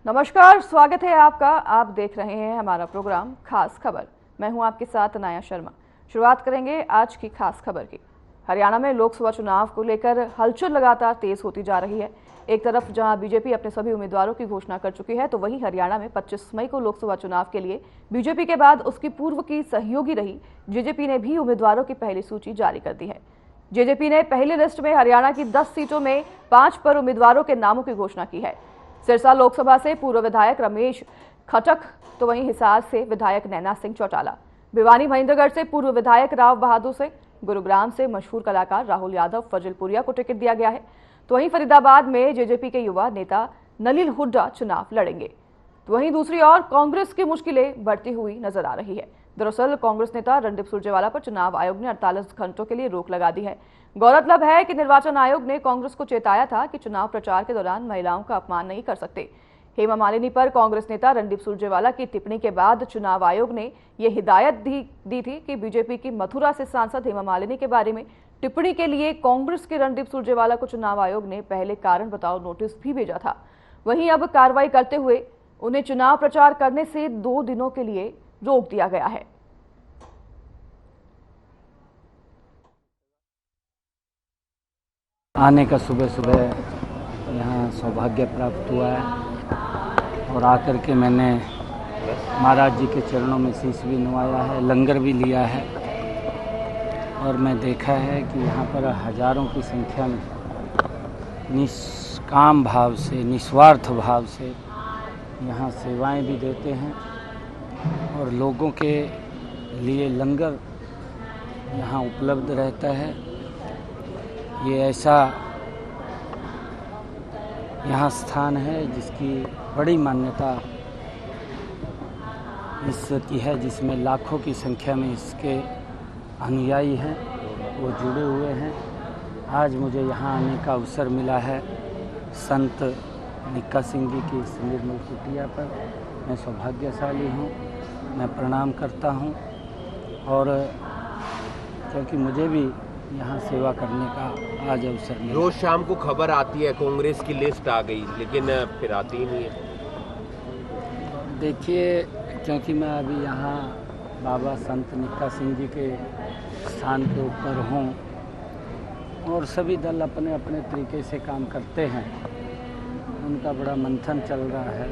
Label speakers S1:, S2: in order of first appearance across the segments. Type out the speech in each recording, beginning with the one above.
S1: नमस्कार, स्वागत है आपका। आप देख रहे हैं हमारा प्रोग्राम खास खबर। मैं हूं आपके साथ अनाया शर्मा। शुरुआत करेंगे आज की खास खबर की। हरियाणा में लोकसभा चुनाव को लेकर हलचल लगातार तेज होती जा रही है। एक तरफ जहां बीजेपी अपने सभी उम्मीदवारों की घोषणा कर चुकी है, तो वहीं हरियाणा में 25 मई को लोकसभा चुनाव के लिए बीजेपी के बाद उसकी पूर्व की सहयोगी रही जेजेपी ने भी उम्मीदवारों की पहली सूची जारी कर दी है। जेजेपी ने पहली लिस्ट में हरियाणा की 10 सीटों में 5 पर उम्मीदवारों के नामों की घोषणा की है। सिरसा लोकसभा से पूर्व विधायक रमेश खटक, तो वहीं हिसार से विधायक नैना सिंह चौटाला, भिवानी महेंद्रगढ़ से पूर्व विधायक राव बहादुर सिंह, गुरुग्राम से मशहूर कलाकार राहुल यादव फजलपुरिया को टिकट दिया गया है। तो वहीं फरीदाबाद में जेजेपी के युवा नेता नलिल हुड्डा चुनाव लड़ेंगे। तो वहीं दूसरी ओर कांग्रेस की मुश्किलें बढ़ती हुई नजर आ रही है। दरअसल कांग्रेस नेता रणदीप सुरजेवाला पर चुनाव आयोग ने 48 घंटों के लिए रोक लगा दी है। गौरतलब है कि निर्वाचन आयोग ने कांग्रेस को चेताया था कि चुनाव प्रचार के दौरान महिलाओं का अपमान नहीं कर सकते। हेमा मालिनी पर कांग्रेस नेता रणदीप सुरजेवाला की टिप्पणी के बाद चुनाव आयोग ने यह हिदायत दी थी कि बीजेपी की मथुरा से सांसद हेमा मालिनी के बारे में टिप्पणी के लिए कांग्रेस के रणदीप सुरजेवाला को चुनाव आयोग ने पहले कारण बताओ नोटिस भी भेजा था। वहीं अब कार्रवाई करते हुए उन्हें चुनाव प्रचार करने से 2 दिनों के लिए रोक दिया गया है।
S2: आने का सुबह सुबह यहाँ सौभाग्य प्राप्त हुआ है और आकर के मैंने महाराज जी के चरणों में शीश भी नवाया है, लंगर भी लिया है और मैं देखा है कि यहाँ पर हजारों की संख्या में निष्काम भाव से, निस्वार्थ भाव से यहाँ सेवाएं भी देते हैं और लोगों के लिए लंगर यहाँ उपलब्ध रहता है। ये ऐसा यहाँ स्थान है जिसकी बड़ी मान्यता इसकी है, जिसमें लाखों की संख्या में इसके अनुयायी हैं, वो जुड़े हुए हैं। आज मुझे यहाँ आने का अवसर मिला है संत निक्का सिंह जी की इस निर्मल कुटिया पर। मैं सौभाग्यशाली हूँ, मैं प्रणाम करता हूँ और क्योंकि मुझे भी यहाँ सेवा करने का आज अवसर मिला।
S3: रोज शाम को खबर आती है कांग्रेस की लिस्ट आ गई, लेकिन फिर आती ही नहीं है।
S2: देखिए, क्योंकि मैं अभी यहाँ बाबा संत निक्का सिंह जी के स्थान के ऊपर हूँ और सभी दल अपने अपने तरीके से काम करते हैं। उनका बड़ा मंथन चल रहा है।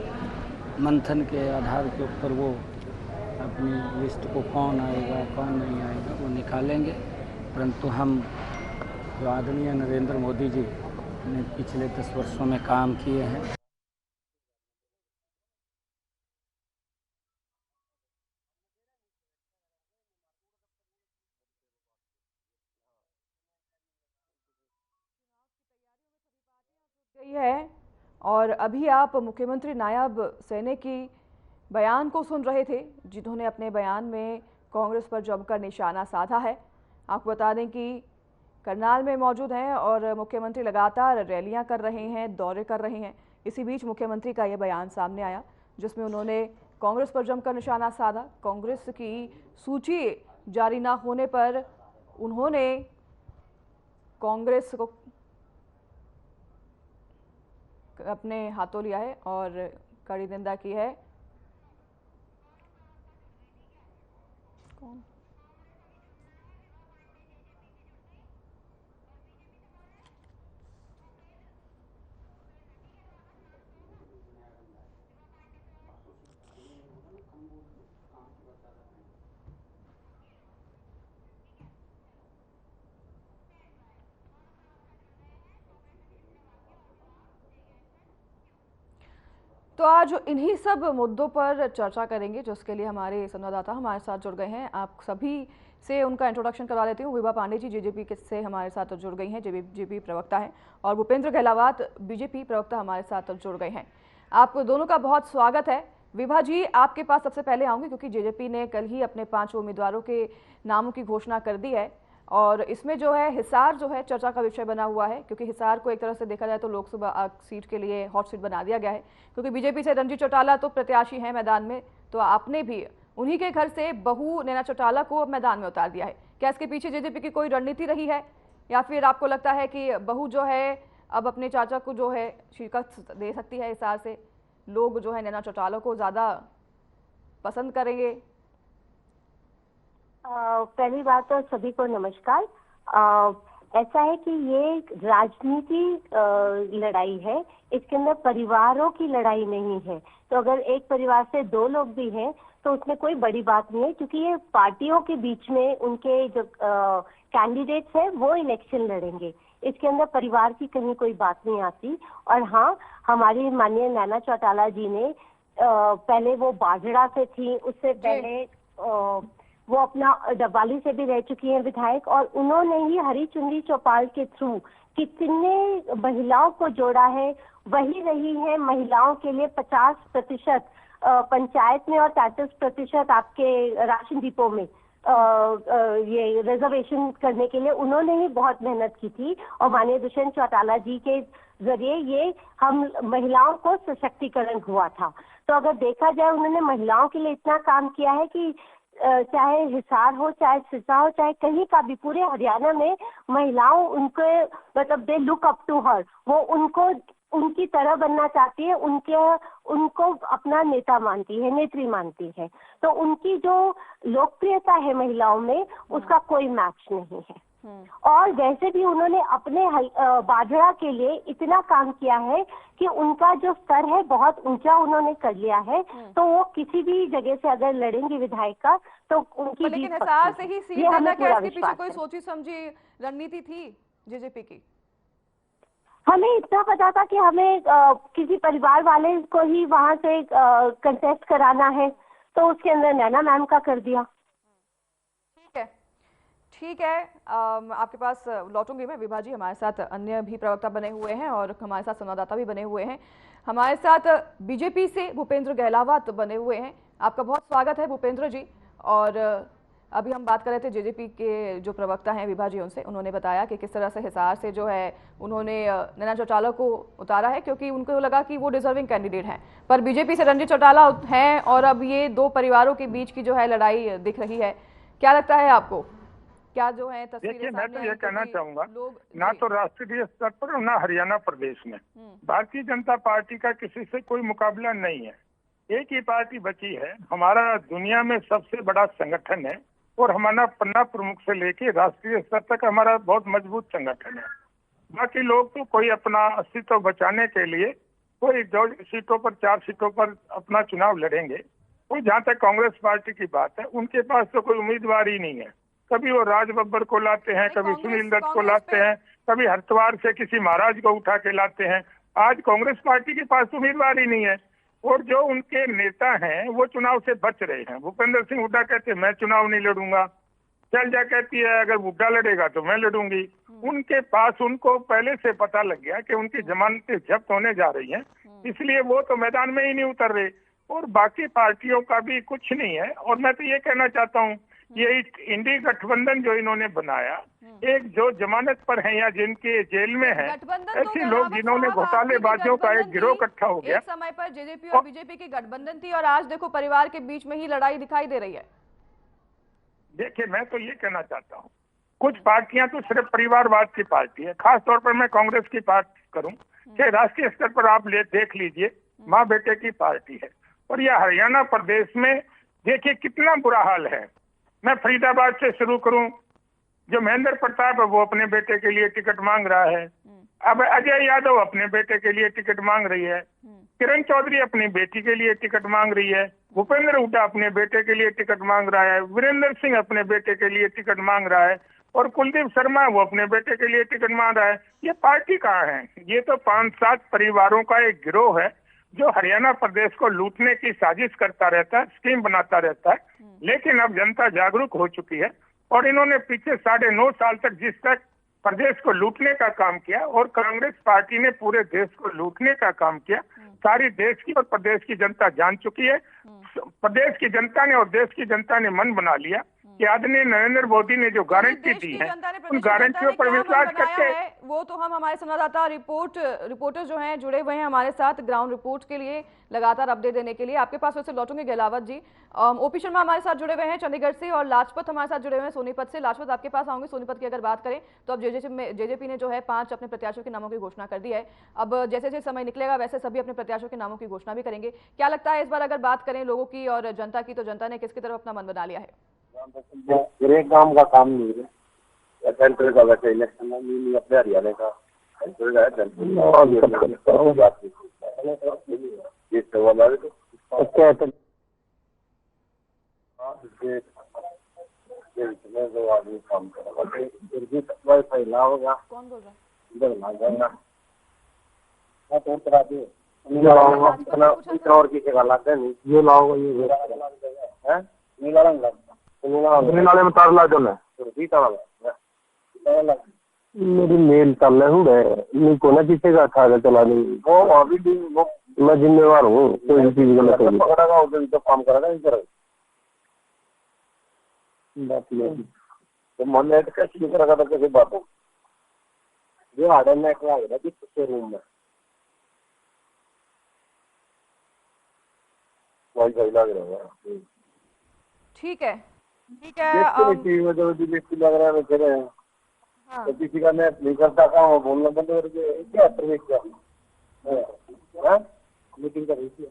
S2: मंथन के आधार के ऊपर वो अपनी लिस्ट को कौन आएगा कौन नहीं आएगा वो निकालेंगे। परंतु हम जो आदरणीय नरेंद्र मोदी जी ने पिछले 10 वर्षों में काम किए हैं,
S1: गई है। और अभी आप मुख्यमंत्री नायब सेने की बयान को सुन रहे थे, जिन्होंने अपने बयान में कांग्रेस पर जमकर निशाना साधा है। आपको बता दें कि करनाल में मौजूद हैं और मुख्यमंत्री लगातार रैलियां कर रहे हैं, दौरे कर रहे हैं। इसी बीच मुख्यमंत्री का यह बयान सामने आया जिसमें उन्होंने कांग्रेस पर जमकर निशाना साधा। कांग्रेस की सूची जारी ना होने पर उन्होंने कांग्रेस को अपने हाथों लिया है और कड़ी निंदा की है। कौन? तो आज इन्हीं सब मुद्दों पर चर्चा करेंगे, जिसके लिए हमारे संवाददाता हमारे साथ जुड़ गए हैं। आप सभी से उनका इंट्रोडक्शन करवा देती हूँ। विभा पांडे जी जेजेपी से हमारे साथ जुड़ गई हैं, जेजेपी प्रवक्ता हैं, और भूपेंद्र गहलावत बीजेपी प्रवक्ता हमारे साथ जुड़ गए हैं। आप दोनों का बहुत स्वागत है। विभा जी, आपके पास सबसे पहले आऊँगी क्योंकि जेजेपी ने कल ही अपने 5 उम्मीदवारों के नामों की घोषणा कर दी है और इसमें जो है हिसार जो है चर्चा का विषय बना हुआ है, क्योंकि हिसार को एक तरह से देखा जाए तो लोकसभा सीट के लिए हॉट सीट बना दिया गया है, क्योंकि बीजेपी से रणजीत चौटाला तो प्रत्याशी हैं मैदान में, तो आपने भी उन्हीं के घर से बहू नैना चौटाला को मैदान में उतार दिया है। क्या इसके पीछे जेजेपी की कोई रणनीति रही है या फिर आपको लगता है कि बहू जो है अब अपने चाचा को जो है शिकस्त दे सकती है हिसार से लोग जो है नैना चौटाला को ज़्यादा पसंद करेंगे?
S4: पहली बात तो सभी को नमस्कार। ऐसा है कि ये राजनीति लड़ाई है, इसके अंदर परिवारों की लड़ाई नहीं है। तो अगर एक परिवार से दो लोग भी हैं तो उसमें कोई बड़ी बात नहीं है, क्योंकि ये पार्टियों के बीच में उनके जो कैंडिडेट्स हैं वो इलेक्शन लड़ेंगे। इसके अंदर परिवार की कहीं कोई बात नहीं आती। और हाँ, हमारी माननीय नैना चौटाला जी ने पहले वो बाजड़ा से थी, उससे पहले वो अपना डबवाली से भी रह चुकी हैं विधायक, और उन्होंने ही हरी चुनरी चौपाल के थ्रू कितने महिलाओं को जोड़ा है। वही रही है महिलाओं के लिए 50% पंचायत में और 33% आपके राशन डिपो में ये रिजर्वेशन करने के लिए उन्होंने ही बहुत मेहनत की थी। और माननीय दुष्यंत चौटाला जी के जरिए ये हम महिलाओं को सशक्तिकरण हुआ था। तो अगर देखा जाए, उन्होंने महिलाओं के लिए इतना काम किया है कि चाहे हिसार हो, चाहे सिरसा हो, चाहे कहीं का भी, पूरे हरियाणा में महिलाओं उनके मतलब they look up to her, वो उनको उनकी तरह बनना चाहती है, उनको अपना नेता मानती है, नेत्री मानती है। तो उनकी जो लोकप्रियता है महिलाओं में, उसका कोई मैच नहीं है। और वैसे भी उन्होंने अपने बाजरा के लिए इतना काम किया है कि उनका जो स्तर है बहुत ऊंचा उन्होंने कर लिया है। तो वो किसी भी जगह से अगर लड़ेंगी विधायक का तो उनकी जीत
S1: लेकिन हिसार से ही सीट
S4: ये हमें
S1: लेना, क्या
S4: पूरा
S1: इसके पीछे
S4: विश्वास
S1: कोई
S4: है।
S1: सोची समझी रणनीति थी जेजेपी की?
S4: हमें इतना पता था कि हमें किसी परिवार वाले को ही वहां से कंटेस्ट कराना है, तो उसके अंदर नैना मैम का कर दिया।
S1: ठीक है, आपके पास लौटूंगी मैं। विभा जी, हमारे साथ अन्य भी प्रवक्ता बने हुए हैं और हमारे साथ संवाददाता भी बने हुए हैं। हमारे साथ बीजेपी से भूपेंद्र गहलावत बने हुए हैं। आपका बहुत स्वागत है भूपेंद्र जी। और अभी हम बात कर रहे थे जेजेपी के जो प्रवक्ता हैं विभा जी, उनसे उन्होंने बताया कि किस तरह से हिसार से जो है उन्होंने नैना चौटाला को उतारा है, क्योंकि उनको लगा कि वो डिजर्विंग कैंडिडेट हैं। पर बीजेपी से रणजीत चौटाला हैं और अब ये दो परिवारों के बीच की जो है लड़ाई दिख रही है। क्या लगता है आपको, क्या जो है तस्वीरें?
S5: देखिए, मैं तो ये कहना चाहूंगा, ना तो राष्ट्रीय स्तर पर और ना हरियाणा प्रदेश में भारतीय जनता पार्टी का किसी से कोई मुकाबला नहीं है। एक ही पार्टी बची है, हमारा दुनिया में सबसे बड़ा संगठन है और हमारा पन्ना प्रमुख से लेके राष्ट्रीय स्तर तक हमारा बहुत मजबूत संगठन है। बाकी लोग तो कोई अपना अस्तित्व बचाने के लिए कोई 2 सीटों पर 4 सीटों पर अपना चुनाव लड़ेंगे। कोई, जहाँ तक कांग्रेस पार्टी की बात है, उनके पास तो कोई उम्मीदवार ही नहीं है। कभी वो राज बब्बर को लाते हैं, कभी सुनील दत्त को लाते हैं, कभी हरिद्वार से किसी महाराज को उठा के लाते हैं। आज कांग्रेस पार्टी के पास उम्मीदवार ही नहीं है और जो उनके नेता हैं वो चुनाव से बच रहे हैं। भूपेंद्र सिंह हुड्डा कहते हैं मैं चुनाव नहीं लड़ूंगा, शैलजा कहती है अगर हुड्डा लड़ेगा तो मैं लड़ूंगी। उनके पास, उनको पहले से पता लग गया कि उनकी जमानतें जब्त होने जा रही हैं, इसलिए वो तो मैदान में ही नहीं उतर रहे। और बाकी पार्टियों का भी कुछ नहीं है। और मैं तो ये कहना चाहता हूँ, ये इंडी गठबंधन जो इन्होंने बनाया, एक जो जमानत पर है या जिनके जेल में है, ऐसे लोग जिन्होंने घोटालेबाजों का एक गिरोह इकट्ठा हो गया।
S1: एक समय पर जेजेपी और बीजेपी की गठबंधन थी और आज देखो परिवार के बीच में ही लड़ाई दिखाई दे रही है।
S5: देखिए, मैं तो ये कहना चाहता हूँ, कुछ पार्टियां तो सिर्फ परिवारवाद की पार्टी है। खास तौर पर मैं कांग्रेस की बात करूं कि राष्ट्रीय स्तर पर आप देख लीजिए, माँ बेटे की पार्टी है। और यह हरियाणा प्रदेश में देखिए कितना बुरा हाल है। मैं फरीदाबाद से शुरू करूं, जो महेंद्र प्रताप है वो अपने बेटे के लिए टिकट मांग रहा है। अब अजय यादव अपने बेटे के लिए टिकट मांग रही है। किरण चौधरी अपनी बेटी के लिए टिकट मांग रही है। भूपेंद्र हुड्डा अपने बेटे के लिए टिकट मांग रहा है। वीरेंद्र सिंह अपने बेटे के लिए टिकट मांग रहा है। और कुलदीप शर्मा वो अपने बेटे के लिए टिकट मांग रहा है। ये पार्टी कहाँ है? ये तो 5-7 परिवारों का एक गिरोह है जो हरियाणा प्रदेश को लूटने की साजिश करता रहता है, स्कीम बनाता रहता है। लेकिन अब जनता जागरूक हो चुकी है और इन्होंने पीछे 9.5 साल तक जिस तक प्रदेश को लूटने का काम किया और कांग्रेस पार्टी ने पूरे देश को लूटने का काम किया, सारी देश की और प्रदेश की जनता जान चुकी है। प्रदेश की जनता ने और देश की जनता ने मन बना लिया कि आदरणीय नरेंद्र मोदी ने जो गारंटी दी है उन गारंटियों पर विश्वास करते हैं।
S1: वो तो हम हमारे संवाददाता रिपोर्टर जो हैं जुड़े हुए हैं हमारे साथ ग्राउंड रिपोर्ट के लिए, लगातार अपडेट देने के लिए। आपके पास वैसे लौटूंगे गहलावत जी। ओपी शर्मा हमारे साथ जुड़े हुए हैं चंडीगढ़ से और लाजपत हमारे साथ जुड़े हुए हैं सोनीपत से। लाजपत आपके पास आऊंगे। सोनीपत की अगर बात करें तो अब जेजेपी ने जो है 5 अपने प्रत्याशियों के नामों की घोषणा कर दी है। अब जैसे जैसे समय निकलेगा वैसे सभी अपने प्रत्याशियों के नामों की घोषणा भी करेंगे। क्या लगता है इस बार अगर बात करें लोगों की और जनता की, तो जनता ने किसकी तरफ अपना मन बना लिया है?
S6: मेरे काम का काम नहीं है, सेंटर का वैसे इलेक्शन नहीं अपने हरियाणा का सेंटर का है आदमी काम करेगा फैला होगा। कौन बोल रहा और किसी का लगता नहीं, ये लाओ ये नीला रंग नीला में तार ला दो ना मेरी मेल चल रहे को ना किसी का खा चला नहीं वो अभी भी वो मैं जिम्मेवार हूँ कोई चीज गलत पकड़ेगा उधर तो काम करेगा नहीं करेगा तो मन कैसे करेगा तो कैसे बात हो जो आर्डर में किसके रूम में वही सही लग रहा है।
S1: ठीक है
S6: लग रहा है हाँ। तो किसी का मैं नहीं करता काम बोलना बंद करके क्या मीटिंग कर रही थी।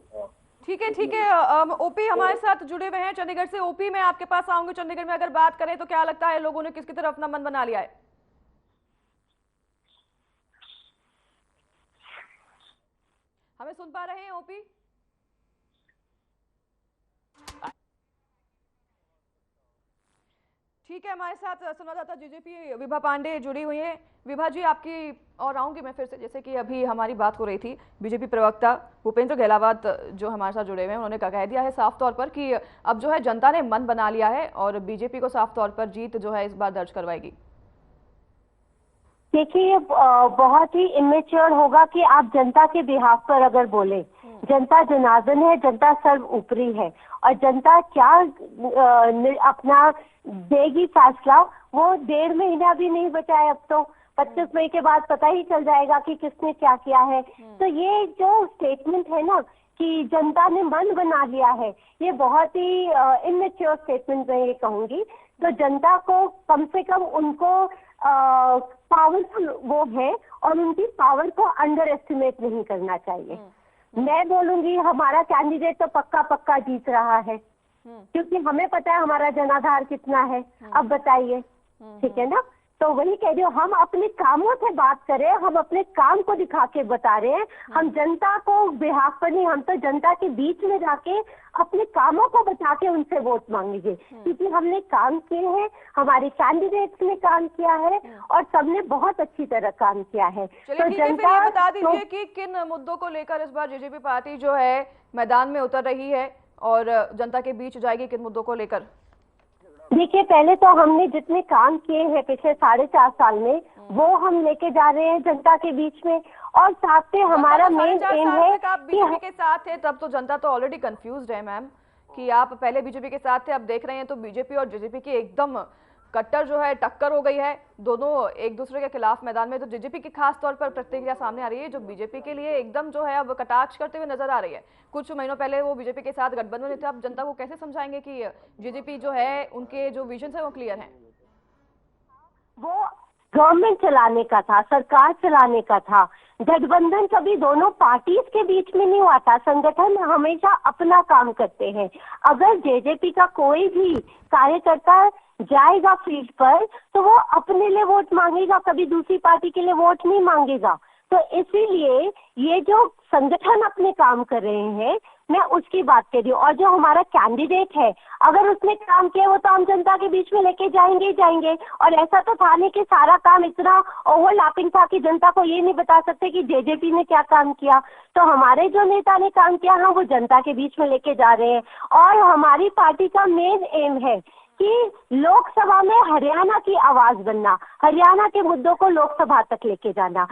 S1: ठीक है ओपी हमारे साथ जुड़े हुए हैं चंडीगढ़ से। ओपी मैं आपके पास आऊंगी। चंडीगढ़ में अगर बात करें तो क्या लगता है लोगों ने किसकी तरफ अपना मन बना लिया है? हमें सुन पा रहे हैं ओपी? ठीक है, हमारे साथ संवाददाता जेजेपी विभा पांडे जुड़ी हुई हैं। विभा जी आपकी और आऊंगी मैं फिर से, जैसे कि अभी हमारी बात हो रही थी। बीजेपी प्रवक्ता भूपेंद्र गहलावत जो हमारे साथ जुड़े हुए हैं उन्होंने कह दिया है साफ तौर पर कि अब जो है जनता ने मन बना लिया है और बीजेपी को साफ तौर पर जीत जो है इस बार दर्ज करवाएगी।
S4: देखिए बहुत ही इमेच्योर होगा कि आप जनता के बिहाफ पर अगर बोले। जनता जनार्दन है, जनता सर्व ऊपरी है और जनता क्या अपना देगी फैसला वो 1.5 महीना भी नहीं बचा है। अब तो 25 मई के बाद पता ही चल जाएगा कि किसने क्या किया है। तो ये जो स्टेटमेंट है ना कि जनता ने मन बना लिया है, ये बहुत ही इमेच्योर स्टेटमेंट मैं ये कहूंगी। तो जनता को कम से कम उनको पावरफुल वो है और उनकी पावर को अंडर एस्टिमेट नहीं करना चाहिए। मैं बोलूंगी हमारा कैंडिडेट तो पक्का जीत रहा है क्योंकि हमें पता है हमारा जनाधार कितना है। अब बताइए, ठीक है ना? तो वही कह रही हूँ, हम अपने कामों से बात करें, हम अपने काम को दिखा के बता रहे हैं। हम जनता को बिहाफ पर नहीं, हम तो जनता के बीच में जाके अपने कामों को बता के उनसे वोट मांगेंगे क्योंकि हमने काम किए हैं, हमारे कैंडिडेट्स ने काम किया है और सबने बहुत अच्छी तरह काम किया है।
S1: तो जनता बता दीजिए कि किन मुद्दों को लेकर इस बार जेजेपी पार्टी जो है मैदान में उतर रही है और जनता के बीच जाएगी, किन मुद्दों को लेकर?
S4: देखिए, पहले तो हमने जितने काम किए हैं पिछले 4.5 साल में वो हम लेके जा रहे हैं जनता के बीच में और साथ में हमारा मेन एम है
S1: कि आप बीजेपी के साथ थे तब तो जनता तो ऑलरेडी कंफ्यूज्ड है मैम कि आप पहले बीजेपी के साथ थे, अब देख रहे हैं तो बीजेपी और जेजेपी की एकदम कट्टर जो है टक्कर हो गई है, दोनों एक दूसरे के खिलाफ मैदान में। तो जेजेपी की खास तौर पर प्रतिक्रिया सामने आ रही है जो बीजेपी के लिए एकदम जो है अब कटाक्ष करते हुए नजर आ रही है। कुछ महीनों पहले वो बीजेपी के साथ गठबंधन में थे, अब जनता को कैसे समझाएंगे कि जेजेपी जो है उनके जो विजन है वो क्लियर है?
S4: वो गवर्नमेंट चलाने का था, सरकार चलाने का था। गठबंधन कभी दोनों पार्टीज के बीच में नहीं हुआ था। संगठन हमेशा अपना काम करते हैं। अगर जेजेपी का कोई भी कार्यकर्ता जाएगा फील्ड पर तो वो अपने लिए वोट मांगेगा, कभी दूसरी पार्टी के लिए वोट नहीं मांगेगा। तो इसीलिए ये जो संगठन अपने काम कर रहे हैं मैं उसकी बात कर रही हूँ। और जो हमारा कैंडिडेट है अगर उसने काम किया वो तो हम जनता के बीच में लेके जाएंगे ही जाएंगे। और ऐसा तो था नहीं कि सारा काम इतना ओवरलैपिंग था कि जनता को ये नहीं बता सकते कि जेजेपी ने क्या काम किया। तो हमारे जो नेता ने काम किया हाँ वो जनता के बीच में लेके जा रहे हैं। और हमारी पार्टी का मेन एम है कि लोकसभा में हरियाणा की आवाज बनना, हरियाणा के मुद्दों को लोकसभा तक लेके जाना।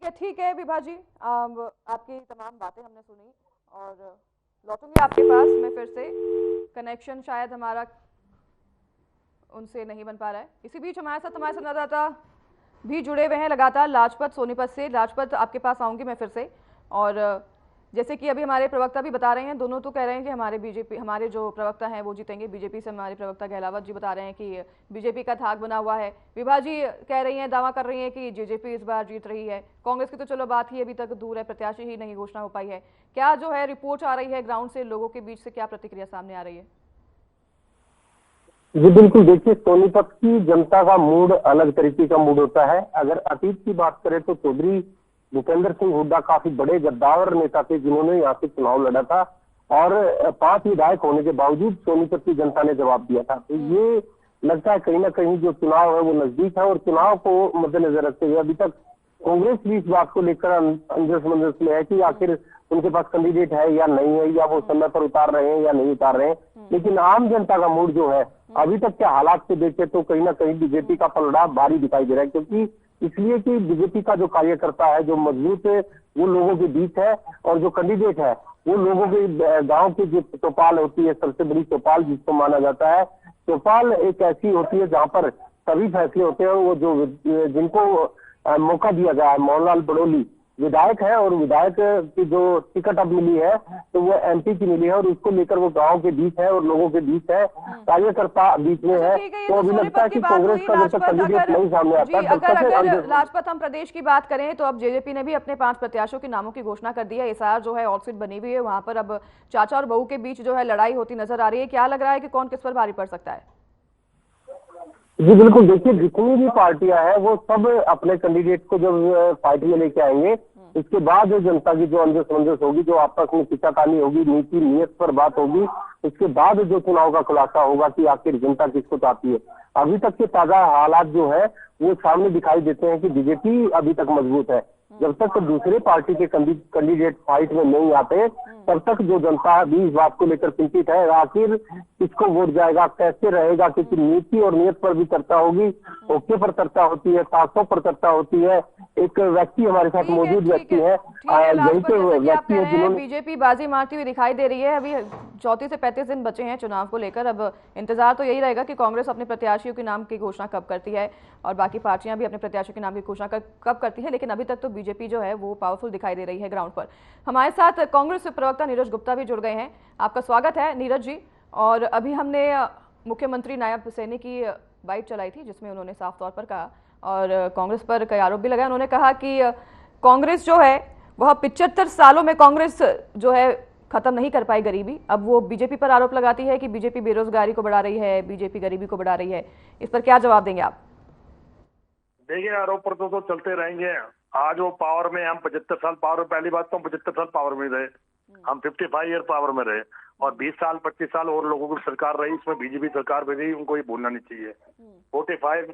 S1: ठीक है विभा जी, आपकी तमाम बातें हमने सुनी और लौटूंगी आपके पास। मैं फिर से कनेक्शन शायद हमारा उनसे नहीं बन पा रहा है। इसी बीच हमारे संवाददाता भी जुड़े हुए हैं लगातार लाजपत सोनीपत से। लाजपत, आपके पास आऊंगी मैं फिर से। और जैसे कि अभी हमारे प्रवक्ता भी बता रहे हैं, दोनों तो कह रहे हैं कि हमारे जो प्रवक्ता हैं वो जीतेंगे। बीजेपी से हमारे प्रवक्ता गहलावत जी बता रहे हैं कि बीजेपी का धाक बना हुआ है। विभा जी कह रही हैं, दावा कर रही हैं कि बीजेपी इस बार जीत रही है। कांग्रेस की तो चलो बात ही अभी तक दूर है, प्रत्याशी ही नहीं घोषणा हो पाई है। क्या जो है रिपोर्ट आ रही है ग्राउंड से, लोगों के बीच से क्या प्रतिक्रिया सामने आ रही है?
S6: जी बिल्कुल, देखिए सोनीपत की जनता का मूड अलग तरीके का मूड होता है। अगर अतीत की बात करें तो चौधरी भूपेंद्र सिंह हुड्डा काफी बड़े गद्दावर नेता थे जिन्होंने यहाँ से चुनाव लड़ा था और 5 विधायक होने के बावजूद सोनीपत की जनता ने जवाब दिया था। तो ये लगता है कहीं ना कहीं जो चुनाव है वो नजदीक है और चुनाव को मद्देनजर रखते हुए अभी तक कांग्रेस भी इस बात को लेकर अंजस मंजस में है कि आखिर उनके पास कैंडिडेट है या नहीं है, या वो समय पर उतार रहे हैं या नहीं उतार रहे हैं। लेकिन आम जनता का मूड जो है अभी तक के हालात से देखे तो कहीं ना कहीं बीजेपी का पलड़ा भारी दिखाई दे रहा है, क्योंकि इसलिए कि बीजेपी का जो कार्यकर्ता है, जो मजबूत है, वो लोगों के बीच है और जो कैंडिडेट है वो लोगों के गांव की जो चौपाल होती है, सबसे बड़ी चौपाल जिसको माना जाता है। चौपाल एक ऐसी होती है जहां पर सभी फैसले होते हैं। वो जो जिनको मौका दिया गया है, मोहनलाल बड़ोली विधायक है और विधायक की जो टिकट अब मिली है तो वो एमपी की मिली है और उसको लेकर वो गांव के बीच है और लोगों के बीच है, कार्यकर्ता बीच में है। तो अभी लगता है कि कांग्रेस का जब तक कैंडिडेट नहीं सामने आता है तब तक
S1: लाजपत हम प्रदेश की बात करें तो अब जेजेपी ने भी अपने 5 प्रत्याशियों के नामों की घोषणा कर दी है। एसआर जो है ऑल सीट बनी हुई है, वहां पर अब चाचा और बहू के बीच जो है लड़ाई होती नजर आ रही है। क्या लग रहा है कि कौन किस पर भारी पड़ सकता है?
S6: जी बिल्कुल, देखिए जितनी भी पार्टियां हैं वो सब अपने कैंडिडेट को जब फाइट में लेके आएंगे, इसके बाद जो जनता की जो अंजस मंजस होगी, जो आपस में खिंचातानी होगी, नीति नियत पर बात होगी, उसके बाद जो चुनाव का खुलासा होगा कि आखिर जनता किसको चाहती है। अभी तक के ताजा हालात जो है वो सामने दिखाई देते हैं कि बीजेपी अभी तक मजबूत है। जब तक दूसरे पार्टी के कैंडिडेट फाइट में नहीं आते तब तक जो जनता भी इस बात को लेकर चिंतित है, आखिर किसको वोट जाएगा, कैसे रहेगा, क्योंकि नीति और नियत पर भी चर्चा होगी, ओके पर चर्चा होती है, ताकों पर चर्चा होती है। एक व्यक्ति हमारे साथ मौजूद व्यक्ति है,
S1: यही के व्यक्ति है जिन्होंने बीजेपी बाजी मारती हुई दिखाई दे रही है। अभी 34 से 35 दिन बचे हैं चुनाव को लेकर। अब इंतजार तो यही रहेगा कि कांग्रेस अपने प्रत्याशियों के नाम की घोषणा कब करती है और बाकी पार्टियां भी अपने प्रत्याशियों के नाम की घोषणा कब करती है। लेकिन अभी तक तो बीजेपी जो है वो पावरफुल दिखाई दे रही है ग्राउंड पर। हमारे साथ कांग्रेस प्रवक्ता नीरज गुप्ता भी जुड़ गए हैं। आपका स्वागत है नीरज जी। और अभी हमने मुख्यमंत्री नायब सैनी की बाइट चलाई थी जिसमें उन्होंने साफ तौर पर कहा और कांग्रेस पर कई आरोप भी लगाए। उन्होंने कहा कि कांग्रेस जो है वह 75 सालों में कांग्रेस जो है खत्म नहीं कर पाई गरीबी। अब वो बीजेपी पर आरोप लगाती है कि बीजेपी बेरोजगारी को बढ़ा रही है, बीजेपी गरीबी को बढ़ा रही है। इस पर क्या जवाब देंगे आप?
S5: देखिए, आरोप तो चलते रहेंगे। आज वो पावर में, हम 75 साल पावर में, पहली बात तो हम 75 साल पावर में रहे, हम 55 ईयर पावर में रहे और 20 साल 25 साल और लोगों की सरकार रही, इसमें बीजेपी सरकार भी रही, उनको ये भूलना नहीं चाहिए। 45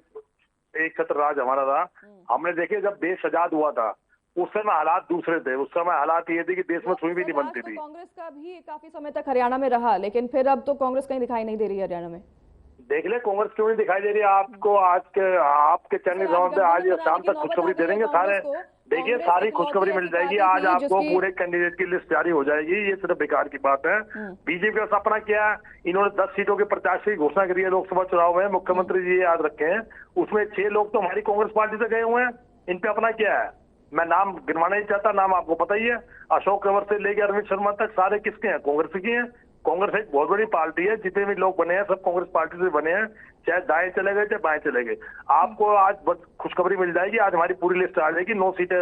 S5: एक छत्र राज हमारा रहा। हमने देखे जब देश आजाद हुआ था उस समय हालात दूसरे थे। उस समय हालात ये थे कि देश में सुई भी नहीं बनती थी।
S1: कांग्रेस का भी काफी समय तक हरियाणा में रहा, लेकिन फिर अब तो कांग्रेस कहीं दिखाई नहीं दे रही है हरियाणा में।
S5: देख ले कांग्रेस क्यों नहीं दिखाई दे रही है आपको? आज के आपके चैनल पे आज शाम तक खुशखबरी दे देंगे सारे। देखिए, सारी खुशखबरी मिल जाएगी। आज आपको पूरे कैंडिडेट की लिस्ट जारी हो जाएगी। ये सिर्फ बेकार की बात है। बीजेपी का सपना क्या है? इन्होंने 10 सीटों के प्रत्याशी की घोषणा करी है लोकसभा चुनाव में। मुख्यमंत्री जी याद रखे हैं, उसमें 6 लोग तो हमारी कांग्रेस पार्टी से गए हुए हैं। इन पे अपना क्या है? मैं नाम गिनवाना नहीं चाहता, नाम आपको पता ही है। अशोक कंवर से लेकर अरविंद शर्मा तक सारे किसके हैं? कांग्रेस की हैं। कांग्रेस एक बहुत बड़ी पार्टी है। जितने भी लोग बने हैं सब कांग्रेस पार्टी से बने हैं, चाहे दाएं चले गए चाहे बाएं चले गए। आपको आज खुशखबरी मिल जाएगी। आज हमारी पूरी लिस्ट आ जाएगी, 9 सीटें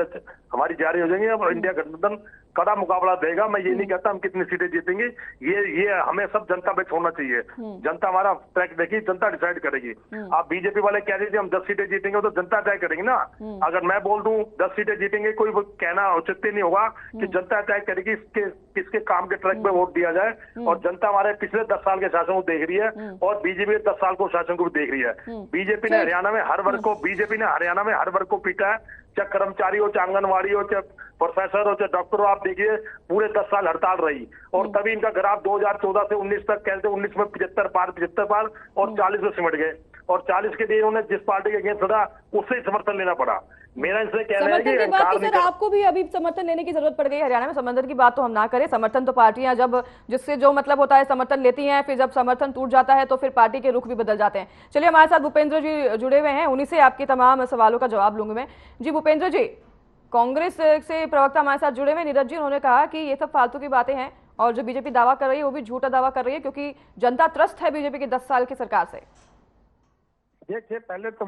S5: हमारी जारी हो जाएंगी और इंडिया गठबंधन कड़ा मुकाबला देगा। मैं ये नहीं कहता हम कितनी सीटें जीतेंगे, ये हमें सब जनता पे छोड़ना चाहिए। जनता हमारा ट्रैक देखी, जनता डिसाइड करेगी। आप बीजेपी वाले कह रहे थे हम 10 सीटें जीतेंगे, तो जनता तय करेगी ना। अगर मैं बोल दूं 10 सीटें जीतेंगे, कोई कहना उचित नहीं होगा कि जनता तय करेगी किसके काम के ट्रैक पे वोट दिया जाए। और जनता हमारे पिछले 10 साल के शासन को देख रही है और बीजेपी के 10 साल को शासन को भी देख रही है। बीजेपी ने हरियाणा में हर वर्ग को पीटा है, चाहे कर्मचारी हो, चाहे आंगनबाड़ी हो, चाहे प्रोफेसर हो, चाहे डॉक्टर हो। आप देखिए पूरे 10 साल हड़ताल रही और तभी इनका ग्राफ 2014 से 19 तक कहते 19 में 75 पार और 40 में सिमट गए।
S7: और 40 के लिए इन्होंने जिस पार्टी के अगेंस्ट लड़ा उससे ही समर्थन लेना पड़ा। मेरा इससे कहना है
S1: समर्थन
S7: कि
S1: की बात तो सर आपको भी अभी समर्थन लेने की जरूरत पड़ गई हरियाणा में। समर्थन की बात तो हम ना करें, समर्थन तो पार्टियां जब जिससे जो मतलब होता है समर्थन लेती हैं, फिर जब समर्थन टूट जाता है तो फिर पार्टी के रुख भी बदल जाते हैं। चलिए हमारे साथ भूपेंद्र जी जुड़े हुए हैं, उन्हीं से आपके तमाम सवालों का जवाब लूंगी मैं। जी भूपेंद्र जी, कांग्रेस से प्रवक्ता हमारे साथ जुड़े हुए नीरज जी, उन्होंने कहा कि ये सब फालतू की बातें हैं और जो बीजेपी दावा कर रही है वो भी झूठा दावा कर रही है क्योंकि जनता त्रस्त है बीजेपी की 10 साल की सरकार से।
S5: देखिए, पहले तो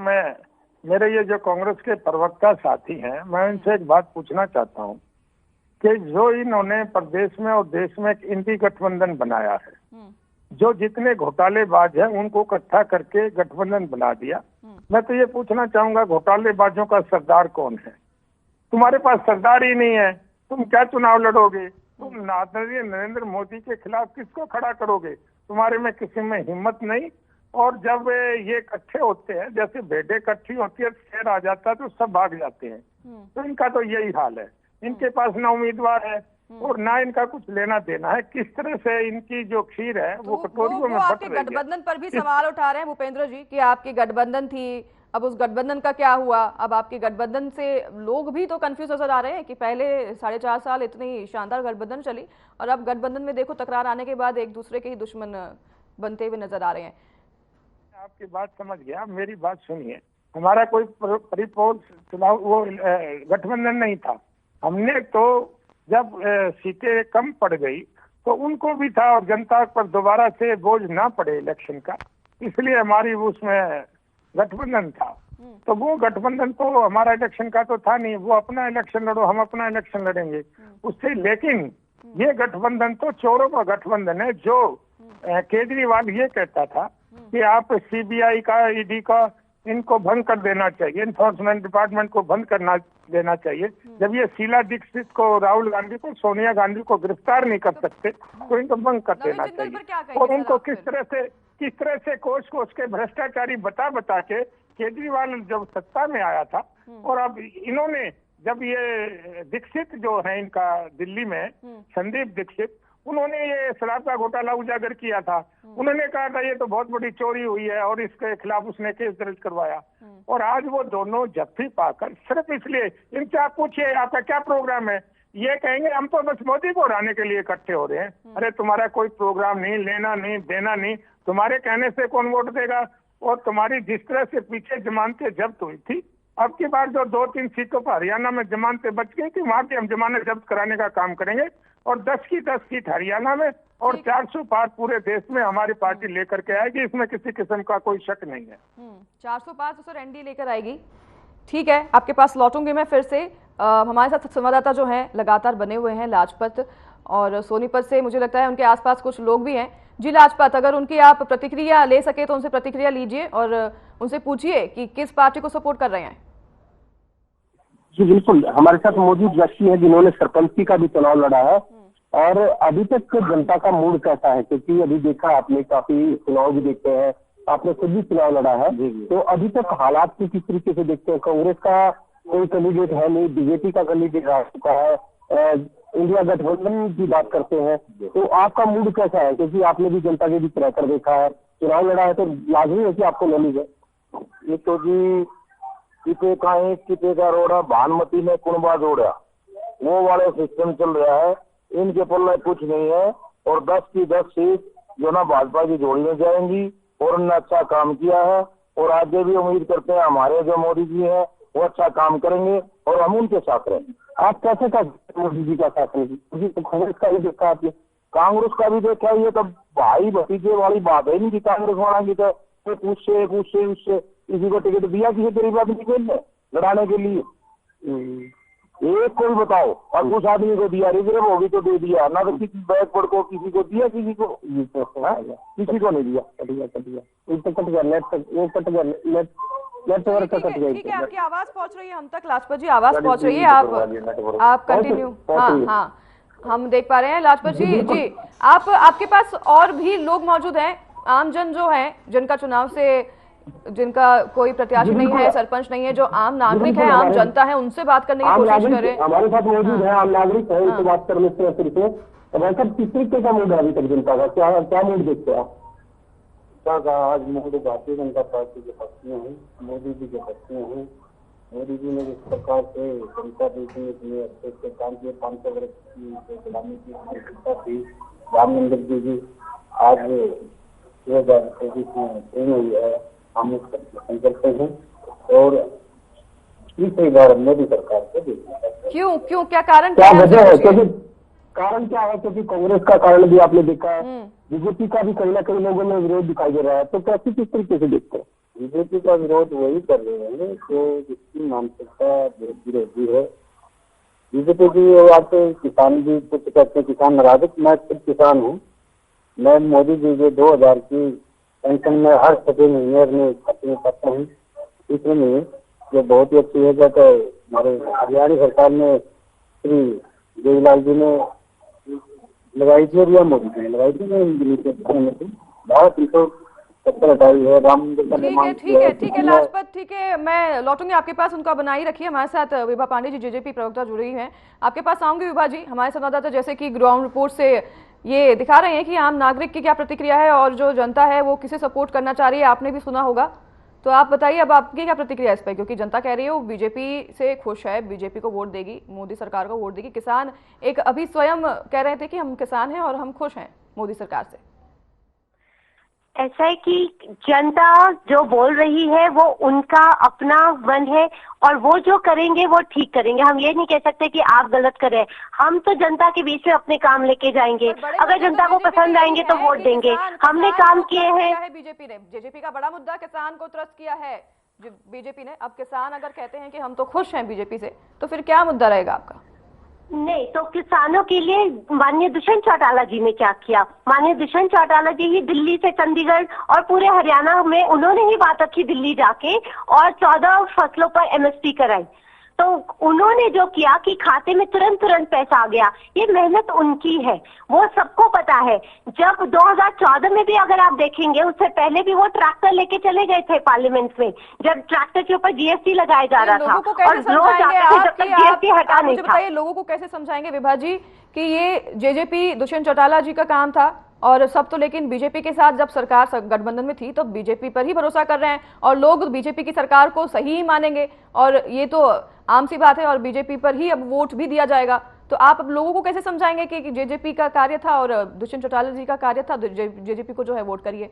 S5: मेरे ये जो कांग्रेस के प्रवक्ता साथी हैं, मैं इनसे एक बात पूछना चाहता हूं कि जो इन्होंने प्रदेश में और देश में एक इंडी गठबंधन बनाया है, जो जितने घोटालेबाज हैं उनको इकट्ठा करके गठबंधन बना दिया। मैं तो ये पूछना चाहूंगा, घोटालेबाजों का सरदार कौन है? तुम्हारे पास सरदार ही नहीं है, तुम क्या चुनाव लड़ोगे? तुम आदरणीय नरेंद्र मोदी के खिलाफ किसको खड़ा करोगे? तुम्हारे में किसी में हिम्मत नहीं। और जब ये इकट्ठे होते हैं, जैसे भेड़ें इकट्ठी होती है, शेर आ जाता है तो सब भाग जाते हैं। तो इनका तो यही हाल है, इनके पास ना उम्मीदवार है और ना इनका कुछ लेना देना है। किस तरह से इनकी जो खीर है वो कटोरियों में बट रही है।
S1: गठबंधन पर भी सवाल उठा रहे हैं भूपेंद्र जी कि आपकी गठबंधन थी, अब उस गठबंधन का क्या हुआ? अब आपकी गठबंधन से लोग भी तो कंफ्यूज नजर आ रहे हैं कि पहले 4.5 साल इतनी शानदार गठबंधन चली और अब गठबंधन में देखो तकरार आने के बाद एक दूसरे के ही दुश्मन बनते हुए नजर आ रहे हैं।
S5: आपकी बात समझ गया, मेरी बात सुनिए। हमारा कोई परिपूर्ण चुनाव वो गठबंधन नहीं था। हमने तो जब सीटें कम पड़ गई तो उनको भी था और जनता पर दोबारा से बोझ ना पड़े इलेक्शन का, इसलिए हमारी उसमें गठबंधन था। तो वो गठबंधन तो हमारा इलेक्शन का तो था नहीं, वो अपना इलेक्शन लड़ो, हम अपना इलेक्शन लड़ेंगे उससे। लेकिन ये गठबंधन तो चोरों का गठबंधन है। जो केजरीवाल ये कहता था कि आप सीबीआई का, ईडी का, इनको भंग कर देना चाहिए, इन्फोर्समेंट डिपार्टमेंट को बंद करना देना चाहिए। जब ये शीला दीक्षित को, राहुल गांधी को, सोनिया गांधी को गिरफ्तार नहीं कर सकते तो इनको भंग कर देना चाहिए। और उनको किस तरह से कोस के भ्रष्टाचारी बता के केजरीवाल जब सत्ता में आया था, और अब इन्होंने जब ये दीक्षित जो है इनका दिल्ली में, संदीप दीक्षित, उन्होंने ये शराब का घोटाला उजागर किया था। उन्होंने कहा था ये तो बहुत बड़ी चोरी हुई है और इसके खिलाफ उसने केस दर्ज करवाया। और आज वो दोनों जफ्फी पाकर सिर्फ इसलिए, इनसे आप पूछिए आपका क्या प्रोग्राम है, ये कहेंगे हम तो बस मोदी को हराने के लिए इकट्ठे हो रहे हैं। अरे तुम्हारा कोई प्रोग्राम नहीं, लेना नहीं, देना नहीं, तुम्हारे कहने से कौन वोट देगा? और तुम्हारी जिस तरह से पीछे जमानतें जब्त हुई थी, अब की बार जो 2-3 सीटों पर हरियाणा में जमानतें बच गई थी, वहां भी हम जमानत जब्त कराने का काम करेंगे। और 10 की 10 सीट हरियाणा में और 400 पार पूरे देश में हमारी पार्टी लेकर के आएगी, इसमें किसी किस्म का कोई शक नहीं है।
S1: 400 पार तो सर एनडीए लेकर आएगी। ठीक है, आपके पास लौटूंगी मैं फिर से। हमारे साथ संवाददाता जो हैं लगातार बने हुए हैं लाजपत और सोनीपत से, मुझे लगता है उनके आसपास कुछ लोग भी हैं। जी लाजपत, अगर उनकी आप प्रतिक्रिया ले सके तो उनसे प्रतिक्रिया लीजिए और उनसे पूछिए कि किस पार्टी को सपोर्ट कर रहे हैं।
S6: जी बिल्कुल, हमारे साथ मौजूद व्यक्ति है जिन्होंने सरपंची का भी चुनाव लड़ा है। और अभी तक जनता का मूड कैसा है? क्योंकि अभी देखा आपने, काफी चुनाव भी देखते हैं, आपने खुद भी चुनाव लड़ा है, तो अभी तक हालात को किस तरीके से देखते हैं? कांग्रेस का कोई कैंडिडेट है नहीं, बीजेपी का कैंडिडेट आ चुका है, इंडिया गठबंधन की बात करते हैं, तो आपका मूड कैसा है? क्योंकि आपने भी जनता के बीच रहकर देखा है, चुनाव लड़ा है, तो लाजमी है कि आपको नॉलेज है।
S8: ये तो जी किते का एक किते का रोड़ा, भानमती में कुणबा जोड़ा, वो वाले सिस्टम चल रहा है। इनके पल्ले कुछ नहीं है। और 10 की 10 सीट जो ना भाजपा की जोड़ी में जाएंगी और उन्होंने अच्छा काम किया है और आगे भी उम्मीद करते हैं हमारे जो मोदी जी हैं वो अच्छा काम करेंगे और हम उनके साथ रहेंगे।
S6: आप कैसे का मोदी जी का साथ रहेंगे? तो कांग्रेस का भी देखा आपने,
S8: कांग्रेस का भी देखा। ये तो भाई भतीजे वाली बात है नहीं कि कांग्रेस वाला की तो पूछे उससे किसी को टिकट दिया, किसी गरीब आदमी को लड़ाने के लिए? एक को भी बताओ। और कुछ आदमी को दिया, रिजर्व होगी तो दे दिया ना, तो किसी बैकवर्ड को किसी को दिया, किसी को नहीं दिया।
S6: कट गया नेटवर्क कट गया।
S1: ठीक है, आपकी आवाज पहुंच रही है हम तक, लाजपत जी आवाज पहुंच रही है, आप कंटिन्यू। हाँ, हम देख पा रहे हैं लाजपत जी। आपके पास और भी लोग मौजूद हैं, आमजन जो है जिनका चुनाव से, जिनका कोई प्रत्याशी नहीं है, सरपंच नहीं है, जो आम नागरिक है, आम जनता है, उनसे बात करने की कोशिश करें।
S6: हमारे साथ मौजूद है आम नागरिक है, उनसे बात करने से फिर से। वैसे किस तरीके का मूड है अभी तक जनता का? क्या मूड देखते हैं आप?
S8: जनता का आज मूड भारतीय जनता पार्टी के पक्ष में है, मोदी जी के पक्ष में है। मोदी जी ने जिस प्रकार से जनता देश में इतने अच्छे अच्छे काम किए, 500 वर्ष की गुलामी की आवश्यकता थी, राम मंदिर जी आज 2024 में पूर्ण हुई है, हम उसका समर्थन करते हैं और तीसरी बार मोदी सरकार को देखना चाहते हैं।
S1: क्यों क्या कारण
S6: क्या वजह है? क्योंकि कारण क्या है? क्योंकि कांग्रेस का कारण भी आपने देखा है, बीजेपी का भी कहीं ना कहीं लोगों में विरोध दिखाई दे रहा है, तो कैसे किस तरीके से देखते हैं?
S8: बीजेपी का विरोध वही कर रहे हैं जो जिसकी मानसिकता विरोधी है। बीजेपी की बात किसान भी कुछ कहते हैं, किसान नाराज है। मैं खुद किसान हूँ, मैं मोदी जी के 2000 की पेंशन में हर 6 महीने में खाते में पाता हूँ। तीसरे महीने जो बहुत ही अच्छी है, तो हमारे हरियाणा सरकार ने श्री देवीलाल जी ने लगाई थी और मोदी जी ने लगाई थी। बहुत हटाई है, राम मंदिर का निर्माण।
S1: ठीक है लाजपत, ठीक है, मैं लौटूंगी आपके पास, उनका बनाई रखिए। हमारे साथ विभा पांडे जी जेजेपी प्रवक्ता जुड़ रही हैं, आपके पास आऊंगी। विभा जी, हमारे संवाददाता जैसे कि ग्राउंड रिपोर्ट से ये दिखा रहे हैं कि आम नागरिक की क्या प्रतिक्रिया है और जो जनता है वो किसे सपोर्ट करना चाह रही है, आपने भी सुना होगा, तो आप बताइए अब आपकी क्या प्रतिक्रिया इस पर, क्योंकि जनता कह रही है वो बीजेपी से खुश है, बीजेपी को वोट देगी, मोदी सरकार को वोट देगी। किसान एक अभी स्वयं कह रहे थे कि हम किसान हैं और हम खुश हैं मोदी सरकार से।
S4: ऐसा है कि जनता जो बोल रही है वो उनका अपना मन है और वो जो करेंगे वो ठीक करेंगे। हम ये नहीं कह सकते कि आप गलत करें, हम तो जनता के बीच में अपने काम लेके जाएंगे, अगर जनता को पसंद आएंगे तो वोट देंगे। हमने काम किए हैं।
S1: बीजेपी ने, जेजेपी का बड़ा मुद्दा किसान को त्रस्त किया है बीजेपी ने। अब किसान अगर कहते हैं कि हम तो खुश हैं बीजेपी से, तो फिर क्या मुद्दा रहेगा आपका?
S4: नहीं, तो किसानों के लिए माननीय दुष्यंत चौटाला जी ने क्या किया? माननीय दुष्यंत चौटाला जी ही दिल्ली से चंडीगढ़ और पूरे हरियाणा में उन्होंने ही बात रखी दिल्ली जाके और 14 फसलों पर एमएसपी कराई। तो उन्होंने जो किया कि खाते में तुरंत पैसा आ गया, ये मेहनत उनकी है, वो सबको पता है। जब 2014 में भी अगर आप देखेंगे, उससे पहले भी वो ट्रैक्टर लेके चले गए थे पार्लियामेंट में, जब ट्रैक्टर के ऊपर जीएसटी लगाया जा रहा था और रोज आते थे जब तक जीएसटी हटा नहीं था।
S1: बताइए लोगों को कैसे समझाएंगे विभा जी कि ये जेजेपी दुष्यंत चौटाला जी का काम था और सब तो, लेकिन बीजेपी के साथ जब सरकार गठबंधन में थी तो बीजेपी पर ही भरोसा कर रहे हैं और लोग बीजेपी की सरकार को सही ही मानेंगे और ये तो आम सी बात है और बीजेपी पर ही अब वोट भी दिया जाएगा। तो आप अब लोगों को कैसे समझाएंगे कि जेजेपी का कार्य था और दुष्यंत चौटाला जी का कार्य था, जेजेपी को जो है वोट करिए?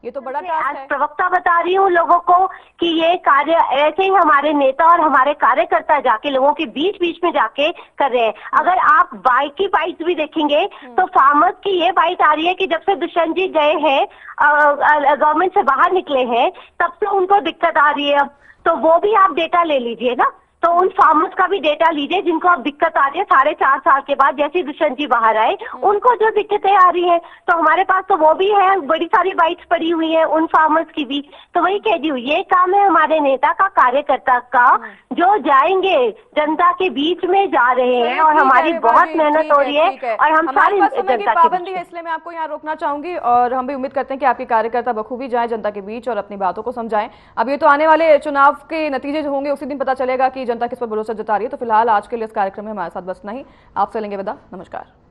S1: ये तो बड़ा
S4: आज प्रवक्ता बता रही हूँ लोगों को कि ये कार्य ऐसे ही हमारे नेता और हमारे कार्यकर्ता जाके लोगों के बीच में जाके कर रहे हैं। अगर आप बाइक की बाइट भी देखेंगे तो फार्मर्स की ये बाइट आ रही है कि जब से दुष्यंत जी गए हैं, गवर्नमेंट से बाहर निकले हैं, तब से उनको दिक्कत आ रही है। अब तो वो भी आप डेटा ले लीजिए ना, तो उन फार्मर्स का भी डेटा लीजिए जिनको अब दिक्कत आ रही है 4.5 साल के बाद, जैसे दुष्यंत जी बाहर आए उनको जो दिक्कतें आ रही है, तो हमारे पास तो वो भी है, बड़ी सारी बाइट्स पड़ी हुई है उन फार्मर्स की भी। तो वही कह दी हूँ, ये काम है हमारे नेता का, कार्यकर्ता का, जो जाएंगे जनता के बीच में जा रहे हैं और हमारी बहुत मेहनत हो रही है और हम सारी जनता की
S1: पाबंदी है, इसलिए मैं आपको यहाँ रोकना चाहूंगी और हम भी उम्मीद करते हैं कि आपके कार्यकर्ता बखूबी जाए जनता के बीच और अपनी बातों को समझाएं। अब ये तो आने वाले चुनाव के नतीजे जो होंगे उसी दिन पता चलेगा कि जनता किस पर भरोसा जता रही है। तो फिलहाल आज के लिए इस कार्यक्रम में हमारे साथ बस नहीं, आपसे लेंगे विदा, नमस्कार।